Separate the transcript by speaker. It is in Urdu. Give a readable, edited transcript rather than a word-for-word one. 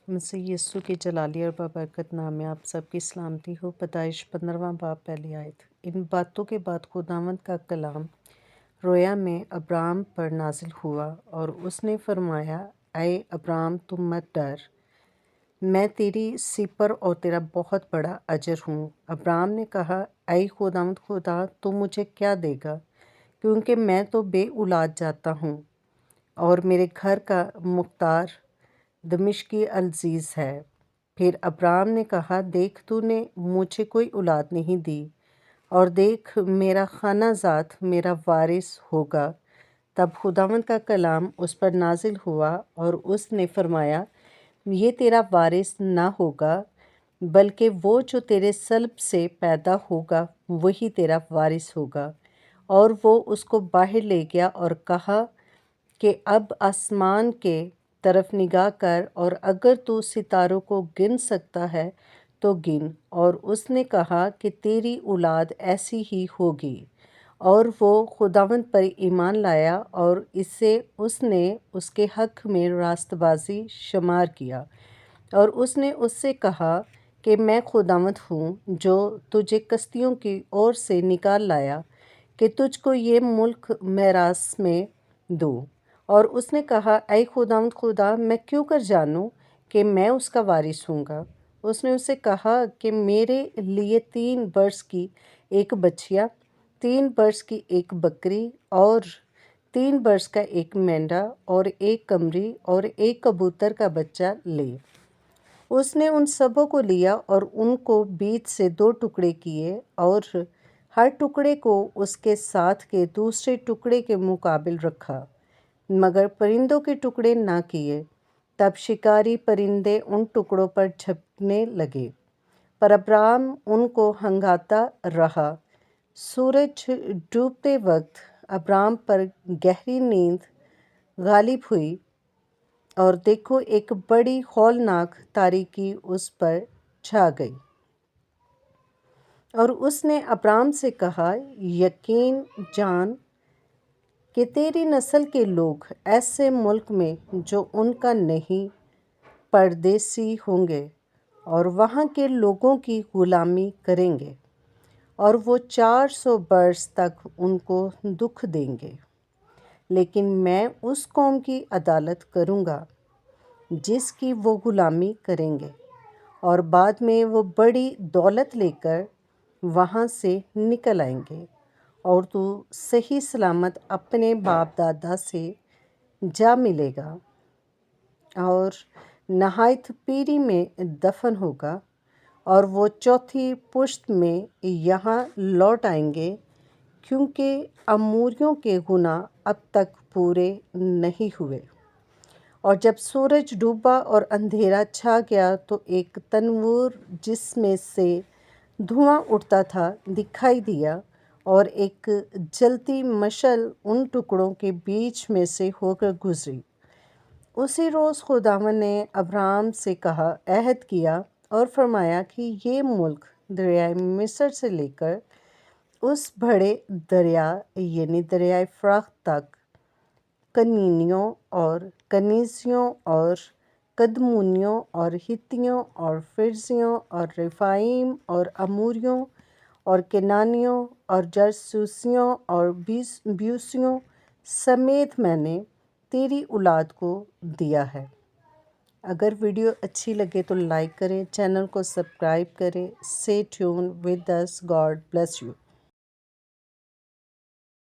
Speaker 1: مسیح یسوع کے جلالی اور بابرکت نام میں آپ سب کی سلامتی ہو۔ پیدائش 15واں باب پہلی آیت۔ ان باتوں کے بعد خداوند کا کلام رویا میں ابرام پر نازل ہوا اور اس نے فرمایا، اے ابرام تم مت ڈر، میں تیری سپر اور تیرا بہت بڑا اجر ہوں۔ ابرام نے کہا، اے خداوند خدا تو مجھے کیا دے گا، کیونکہ میں تو بے اولاد جاتا ہوں اور میرے گھر کا مختار دمشقی العزیز ہے۔ پھر ابرام نے کہا، دیکھ تو نے مجھے کوئی اولاد نہیں دی، اور دیکھ میرا خانہ جات میرا وارث ہوگا۔ تب خداوند کا کلام اس پر نازل ہوا اور اس نے فرمایا، یہ تیرا وارث نہ ہوگا، بلکہ وہ جو تیرے صلب سے پیدا ہوگا وہی تیرا وارث ہوگا۔ اور وہ اس کو باہر لے گیا اور کہا کہ اب آسمان کے طرف نگاہ کر، اور اگر تو ستاروں کو گن سکتا ہے تو گن۔ اور اس نے کہا کہ تیری اولاد ایسی ہی ہوگی۔ اور وہ خداوند پر ایمان لایا اور اسے اس نے اس کے حق میں راست بازی شمار کیا۔ اور اس نے اس سے کہا کہ میں خداوند ہوں جو تجھے کسدیوں کی اور سے نکال لایا کہ تجھ کو یہ ملک میراث میں دوں۔ اور اس نے کہا، اے خداوند خدا میں کیوں کر جانوں کہ میں اس کا وارث ہوں گا؟ اس نے اسے کہا کہ میرے لیے 3 برس کی ایک بچھیا، 3 برس کی ایک بکری، اور 3 برس کا ایک مینڈا، اور ایک قمری، اور ایک کبوتر کا بچہ لے۔ اس نے ان سبوں کو لیا اور ان کو بیچ سے 2 ٹکڑے کیے، اور ہر ٹکڑے کو اس کے ساتھ کے دوسرے ٹکڑے کے مقابل رکھا، مگر پرندوں کے ٹکڑے نہ کیے۔ تب شکاری پرندے ان ٹکڑوں پر جھپٹنے لگے، پر ابرام ان کو ہنگاتا رہا۔ سورج ڈوبتے وقت ابرام پر گہری نیند غالب ہوئی، اور دیکھو ایک بڑی ہولناک تاریکی اس پر چھا گئی۔ اور اس نے ابرام سے کہا، یقین جان کہ تیری نسل کے لوگ ایسے ملک میں جو ان کا نہیں پردیسی ہوں گے، اور وہاں کے لوگوں کی غلامی کریں گے، اور وہ 400 برس تک ان کو دکھ دیں گے۔ لیکن میں اس قوم کی عدالت کروں گا جس کی وہ غلامی کریں گے، اور بعد میں وہ بڑی دولت لے کر وہاں سے نکل آئیں گے، اور تو صحیح سلامت اپنے باپ دادا سے جا ملے گا اور نہایت پیری میں دفن ہوگا، اور وہ 4تھی پشت میں یہاں لوٹ آئیں گے، کیونکہ اموریوں کے گناہ اب تک پورے نہیں ہوئے۔ اور جب سورج ڈوبا اور اندھیرا چھا گیا تو ایک تنور جس میں سے دھواں اٹھتا تھا دکھائی دیا، اور ایک جلتی مشعل ان ٹکڑوں کے بیچ میں سے ہو کر گزری۔ اسی روز خداوند نے ابرام سے عہد کیا اور فرمایا کہ یہ ملک دریائے مصر سے لے کر اس بڑے دریا یعنی دریائے فرات تک، کنینیوں اور کنیزیوں اور کدمونیوں اور ہتیوں اور فرزیوں اور رفائیم اور اموریوں اور کنانیوں اور جرسوسیوں اور بیوسیوں سمیت میں نے تیری اولاد کو دیا ہے۔ اگر ویڈیو اچھی لگے تو لائک کریں، چینل کو سبسکرائب کریں۔ Stay tune with us. God bless you.